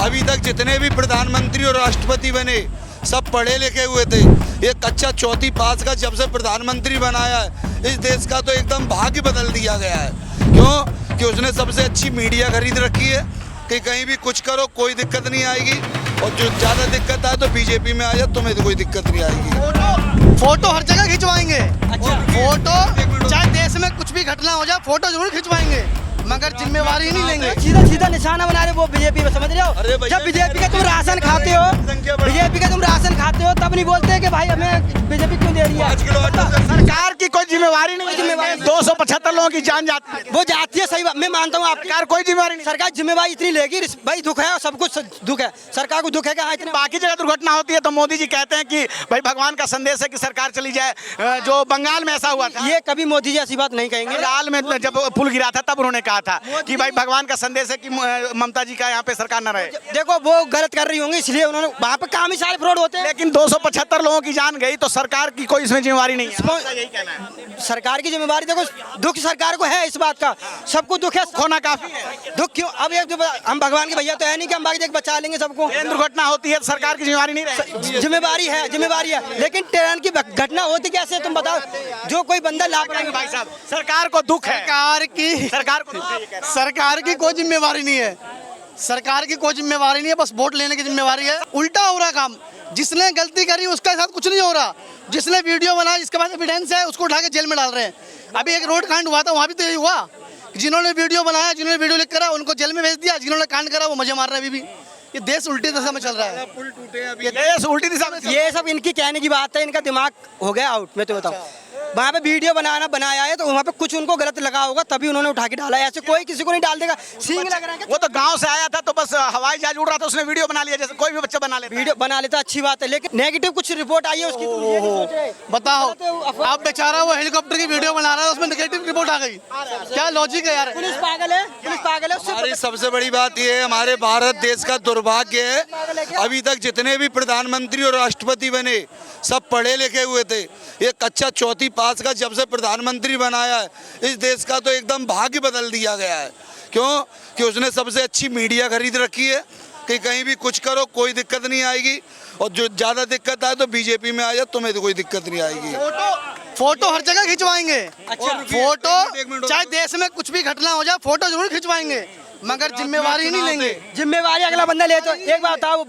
अभी तक जितने भी प्रधानमंत्री और राष्ट्रपति बने सब पढ़े लिखे हुए थे। ये कच्चा चौथी पास का जब से प्रधानमंत्री बनाया है इस देश का तो एकदम भाग्य बदल दिया गया है। क्यों कि उसने सबसे अच्छी मीडिया खरीद रखी है कि कहीं भी कुछ करो कोई दिक्कत नहीं आएगी, और जो ज़्यादा दिक्कत आए तो बीजेपी में आ जाए, तुम्हें तो कोई दिक्कत नहीं आएगी। फोटो हर जगह खिंचवाएंगे। अच्छा। फोटो चाहे देश में कुछ भी घटना हो जाए फोटो जरूर खिंचवाएंगे, मगर जिम्मेवारी नहीं लेंगे। सीधा सीधा निशाना बना रहे वो बीजेपी में, समझ रहे हो। जब बीजेपी का तुम राशन खाते हो, बीजेपी का तुम राशन खाते हो तब नहीं बोलते कि भाई हमें बीजेपी क्यों दे रही है। सरकार की कोई जिम्मेवारी नहीं है। 275 लोगों की जान जाती है, वो जाती है, सही बात मैं मानता हूँ। आपकी सरकार कोई जिम्मेवारी नहीं। सरकार जिम्मेवारी इतनी लेगी, भाई दुख है, सब कुछ दुख है, सरकार को दुख है कि इतने बाकी जगह दुर्घटना होती है तो मोदी जी कहते हैं कि भाई भगवान का संदेश है कि सरकार चली जाए। जो बंगाल में ऐसा हुआ था, ये कभी मोदी जी ऐसी बात नहीं कहेंगे। बंगाल में जब पुल गिरा था तब उन्होंने कहा था कि भाई भगवान का संदेश है कि ममता जी का यहाँ पे सरकार न रहे। देखो वो गलत कर रही होंगी इसलिए उन्होंने, वहाँ पे काम ही सारे फ्रॉड होते हैं। लेकिन 275 लोगों की जान गई तो सरकार की कोई इसमें जिम्मेवारी नहीं है, यही कहना है। सरकार की जिम्मेवारी देखो, दुख सरकार को है इस बात का, सबको दुख है, होना काफी है। दुख क्यों। अब एक हम भगवान के भैया तो है नहीं कि हम बाकी बचा लेंगे सबको। ट्रेन दुर्घटना होती है तो सरकार की जिम्मेवारी नहीं रहेगी। जिम्मेवारी है, जिम्मेवारी है, लेकिन ट्रेन की घटना होती कैसे तुम बताओ। जो कोई बंदा लापरवाही, भाई साहब सरकार को दुख है, सरकार को दुख है। सरकार की कोई जिम्मेवारी नहीं है, सरकार की कोई जिम्मेवारी नहीं है, बस वोट लेने की जिम्मेवारी है। उल्टा हो रहा काम, जिसने गलती करी उसके साथ कुछ नहीं हो रहा, जिसने वीडियो बनाया जिसके पास एविडेंस है उसको उठा के जेल में डाल रहे हैं। अभी एक रोड कांड हुआ था, वहाँ भी तो यही हुआ, जिन्होंने वीडियो बनाया, जिन्होंने वीडियो लिख करा उनको जेल में भेज दिया, जिन्होंने कांड करा वो मजे मार रहे हैं। अभी भी ये देश उल्टी दिशा में चल रहा है, पुल टूटे अभी, ये देश उल्टी दिशा में। ये सब इनकी कहने की बात है, इनका दिमाग हो गया आउट। मैं तो बताऊँ वहाँ पे वीडियो बनाया है तो वहाँ पे कुछ उनको गलत लगा होगा तभी उन्होंने उठा के डाला है, ऐसे कोई किसी को नहीं डाल देगा। सींग लग रहा है, वो तो गांव से आया था तो बस हवाई जहाज उड़ रहा था उसने वीडियो बना लिया, जैसे कोई भी बच्चा बना लेता है। वीडियो बना लेता अच्छी बात है, लेकिन नेगेटिव कुछ रिपोर्ट आई है उसकी तो ये नहीं सोचे। बताओ आप बेचारा वो हेलीकॉप्टर की वीडियो बना रहा है उसमें नेगेटिव रिपोर्ट आ गई, क्या लॉजिक है यार। पुलिस पागल है, पुलिस पागल है। हमारी सबसे बड़ी बात यह है, हमारे भारत देश का दुर्भाग्य है अभी तक जितने भी प्रधानमंत्री और राष्ट्रपति बने सब पढ़े लिखे हुए थे। ये कच्चा चौथी पास का जब से प्रधानमंत्री बनाया है इस देश का तो एकदम भाग्य बदल दिया गया है। क्यों कि उसने सबसे अच्छी मीडिया खरीद रखी है कि कहीं भी कुछ करो कोई दिक्कत नहीं आएगी, और जो ज़्यादा दिक्कत आए तो बीजेपी में आ जाए, तुम्हें तो कोई दिक्कत नहीं आएगी। फोटो हर जगह खिंचवाएंगे। अच्छा। फोटो चाहे देश में कुछ भी घटना हो जाए फोटो जरूर खिंचवाएंगे, मगर जिम्मेवारी नहीं लेंगे। जिम्मेवारी अगला बंदा ले तो एक बात बताओ,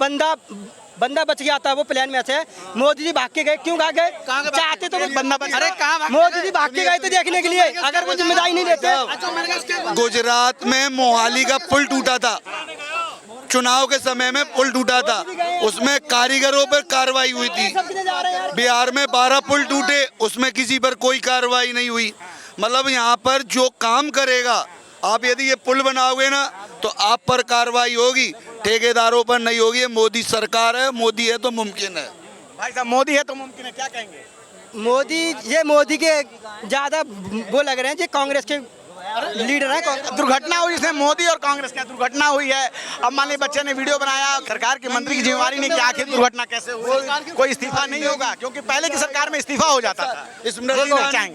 बंदा बच गया था, वो प्लेन में थे, मोदी जी भाग के गए, क्यों भाग गए? चाहते तो बंदा अरे कहाँ मोदी जी भाग के गए थे देखने के लिए, अगर वो जिम्मेदारी नहीं लेते। गुजरात में मोहाली का पुल टूटा था, चुनाव के समय में पुल टूटा था, उसमें कारीगरों पर कार्रवाई हुई थी। बिहार में 12 पुल टूटे, उसमें किसी पर कोई कार्रवाई नहीं हुई। मतलब यहाँ पर जो काम करेगा, आप यदि ये पुल बनाओगे ना तो आप पर कार्रवाई होगी, ठेकेदारों पर नहीं होगी। ये मोदी सरकार है, मोदी है तो मुमकिन है। भाई साहब मोदी है तो मुमकिन है, क्या कहेंगे? मोदी के ज्यादा वो लग रहे हैं जो कांग्रेस के लीडर है। दुर्घटना हुई इसमें मोदी और कांग्रेस की दुर्घटना हुई है। अब मान लीजिए बच्चे ने वीडियो बनाया, सरकार के मंत्री की जिम्मेवारी नहीं कि आखिर दुर्घटना कैसे हुई, कोई इस्तीफा नहीं होगा क्योंकि पहले की सरकार में इस्तीफा हो जाता था। इसमें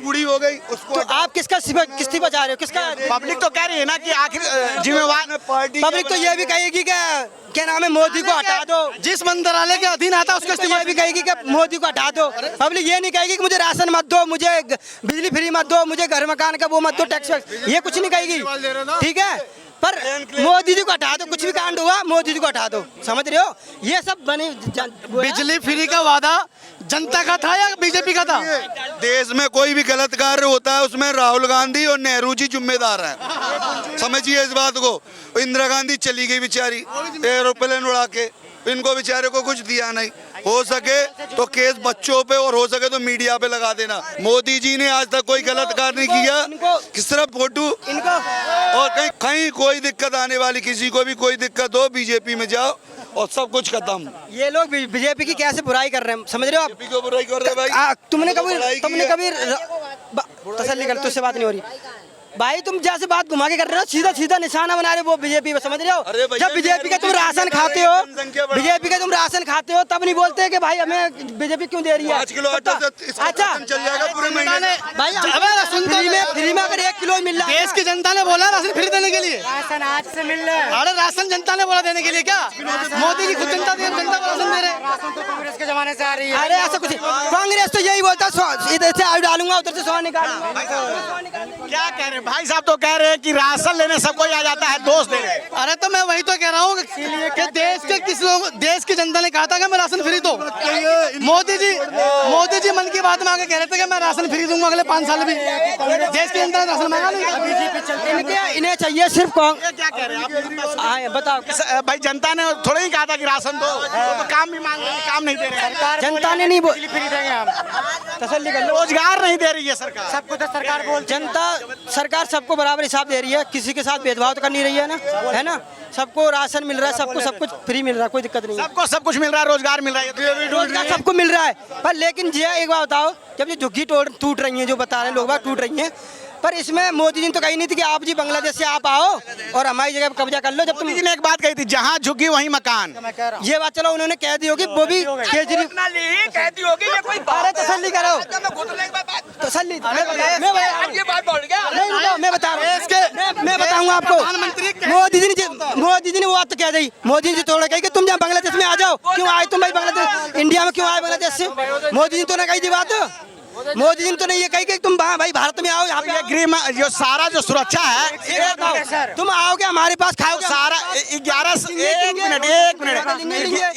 पूरी हो गई उसको। तो आप किसका जा रहे हो? किसका? पब्लिक तो कह रही है ना कि आखिर जिम्मेवार पब्लिक तो ये भी कहेगी क्या नाम है, मोदी को हटा दो। जिस मंत्रालय के अधीन आता है उसको इस्तीफा भी कहेगी कि मोदी को हटा दो। पब्लिक ये नहीं कहेगी कि मुझे राशन मत दो, मुझे बिजली फ्री मत दो, मुझे घर मकान का वो मत दो, टैक्स, ये कुछ नहीं कहेगी, ठीक है। पर मोदी जी को हटा दो, कुछ भी कांड हुआ मोदी जी को हटा दो, समझ रहे हो। ये सब बने बिजली फ्री का वादा जनता का था या बीजेपी का था? देश में कोई भी गलत कार्य होता है उसमें राहुल गांधी और नेहरू जी जिम्मेदार हैं, समझिए इस बात को। इंदिरा गांधी चली गई बेचारी एरोप्लेन उड़ा के, इनको बेचारे को कुछ दिया नहीं। हो सके तो केस बच्चों पे और हो सके तो मीडिया पे लगा देना। मोदी जी ने आज तक कोई गलत कार्य नहीं किया, किस तरह फोटो इनको, और कहीं कोई दिक्कत आने वाली, किसी को भी कोई दिक्कत हो बीजेपी में जाओ और सब कुछ खत्म। ये लोग बीजेपी की कैसे बुराई कर रहे हैं, समझ रहे हो आप? बीजेपी को बुराई कर रहे भाई। तुमने कभी तसल्ली कर, तुझसे बात नहीं हो रही। भाई तुम जैसे बात घुमा के कर रहे हो, सीधा सीधा निशाना बना रहे हो वो बीजेपी, समझ रहे हो? अरे भैया, जब बीजेपी का तुम राशन खाते हो, बीजेपी का तुम राशन खाते हो, तब नहीं बोलते कि भाई हमें बीजेपी क्यों दे रही है? 5 किलो आटा से इसका अच्छा राशन चल जाएगा पूरे महीने। भाई फ्री में अगर 1 किलो मिल रहा है, देश की जनता ने बोला राशन फ्री देने के लिए। राशन आज से मिल रहा है। अरे राशन जनता ने बोला देने के लिए, क्या मोदी जी खुद जनता को राशन दे रहे हैं? राशन तो कांग्रेस के जमाने से आ रही है। अरे ऐसा कुछ कांग्रेस तो यही बोलता है, इधर से आलू डालूंगा, उधर से 100 निकालूंगा। क्या कह रहे हैं भाई साहब? तो कह रहे हैं कि राशन लेने सब कोई आ जाता है, दोष दे रहे हैं। अरे तो मैं वही तो कह रहा हूँ कि देश की जनता ने कहा था कि मैं राशन फ्री दो। मोदी जी मन की बात में आके कह रहे थे कि मैं राशन फ्री दूंगा अगले 5 साल भी। देश की जनता ने राशन मांगा नहीं। इन्हें चाहिए सिर्फ ये क्या कह रहे हैं आप? हाँ बताओ, भाई जनता ने थोड़ा ही कहा था कि राशन दो, तो काम भी मांग रहे हैं, काम नहीं दे रहे हैं। जनता ने नहीं फ्री देंगे हम। तसल्ली कर लो। रोजगार नहीं दे रही है सरकार। सब कुछ तो सरकार बोल जनता सरकार सबको बराबर हिसाब दे रही है, किसी के साथ भेदभाव तो कर नहीं रही है ना, है ना? सबको राशन मिल रहा है, सबको सब कुछ फ्री मिल रहा है, कोई दिक्कत नहीं है। सबको सब कुछ मिल रहा है, रोजगार मिल रहा है, रोजगार सबको मिल रहा है। पर लेकिन ये एक बात बताओ, जब ये झुग्गी टूट रही है, जो बता रहे हैं लोग बात टूट रही हैं, पर इसमें मोदी जी ने तो कही नहीं थी कि आप जी बांग्लादेश से आप आओ और हमारी जगह पर कब्जा कर लो। जब तुम मोदी जी ने एक बात कही थी, जहाँ झुग्गी वहीं मकान। ये बात चलो उन्होंने कह दी होगी, वो भी केजरीवाल कहती होगी ये कोई अरे तसल्ली करो, तसल्ली मैं बता रहा हूँ, मैं बताऊंगा आपको। मोदी जी ने वो बात तो कह दी, मोदी जी थोड़ा कही कि तुम जहाँ बांग्लादेश में आ जाओ। क्यों आए तुम भाई बांग्लादेश, इंडिया में क्यों आए बांग्लादेश से? मोदी जी तो ने कही थी बात, मोदी जी ने तो नहीं ये कही कि तुम भाई भारत में आओ, यहाँ पे ये गृह जो सारा जो सुरक्षा है, तुम आओगे हमारे पास खाओगे सारा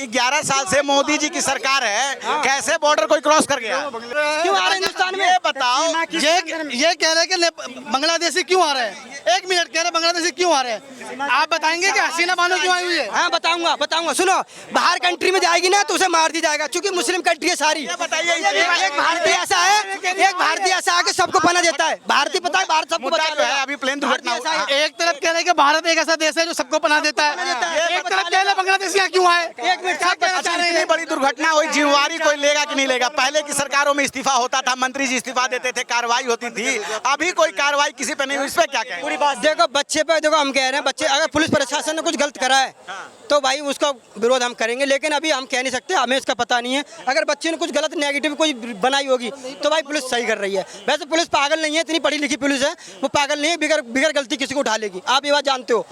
11 साल से मोदी जी की सरकार है, कैसे बॉर्डर कोई क्रॉस कर गया? क्यों आ रहे हिंदुस्तान में? ये बताओ। ये कह रहे हैं कि बांग्लादेशी क्यों आ रहे हैं? 1 मिनट कह रहे हैं बांग्लादेशी क्यों आ रहे हैं? आप बताएंगे कि हसीना बानो क्यों आई हुई है? हाँ बताऊंगा। सुनो, बाहर कंट्री में जाएगी ना तो उसे मार दी जाएगा, क्योंकि मुस्लिम कंट्री है सारी। बताइए, एक भारतीय ऐसा है, एक भारतीय ऐसा आके सबको पना देता है। भारतीय पता है, भारत सबको मुद्दा बचा जो है अभी प्लेन दुर्घटना भारतीय ऐसा हुआ। है। एक तरफ कह रहे हैं कि भारत एक ऐसा देश है जो सबको पनाह देता है, एक तरफ कह रहे हैं बांग्लादेशी यहाँ क्यों आए? एक मिनट साहब, कहना रहे इतनी हैं। बड़ी दुर्घटना हुई, जिम्मेवारी कोई लेगा कि नहीं लेगा? पहले की सरकारों में इस्तीफा होता था, मंत्री जी इस्तीफा देते थे, कार्रवाई होती थी। अभी कोई कार्रवाई किसी पे नहीं हुई, इस पे क्या कहें? पूरी बात देखो, बच्चे पे देखो, हम कह रहे हैं बच्चे अगर पुलिस प्रशासन ने कुछ गलत करा है तो भाई उसका विरोध हम करेंगे, लेकिन अभी हम कह नहीं सकते, हमें इसका पता नहीं है। अगर बच्चे ने कुछ गलत नेगेटिव कोई बनाई होगी तो भाई पुलिस सही कर रही है। वैसे पुलिस पागल नहीं है, इतनी पढ़ी लिखी पुलिस है, वो पागल नहीं है, बिगर गलती किसी को उठा लेगी। आप ये बात जानते हो,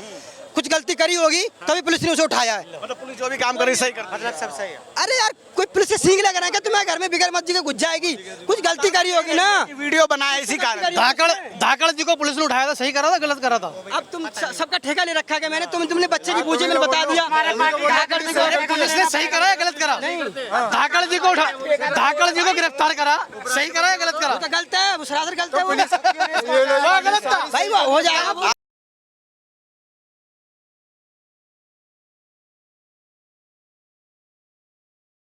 कुछ गलती करी होगी तभी पुलिस ने उसे उठाया है। मतलब पुलिस जो भी काम कर रही सही कर, मतलब सब सही है। अरे यार, कोई पुलिस से सीख लगा क्या? तुम्हारे घर में बिगर मर्जी के घुस जाएगी, कुछ गलती करी होगी ना। वीडियो बनाया इसी कारण। धाकड़ जी को पुलिस ने उठाया था, सही करा था गलत करा था? अब तुम सबका ठेका ले रखा है मैंने, तुमने बच्चे की पूछी, मैंने बता दिया। धाकड़ जी को पुलिस ने सही करा या गलत करा? धाकड़ जी को गिरफ्तार करा, सही करा या गलत करा? तो गलत है, वो सरासर गलत है वो। गलत था भाई वो हो जाएगा।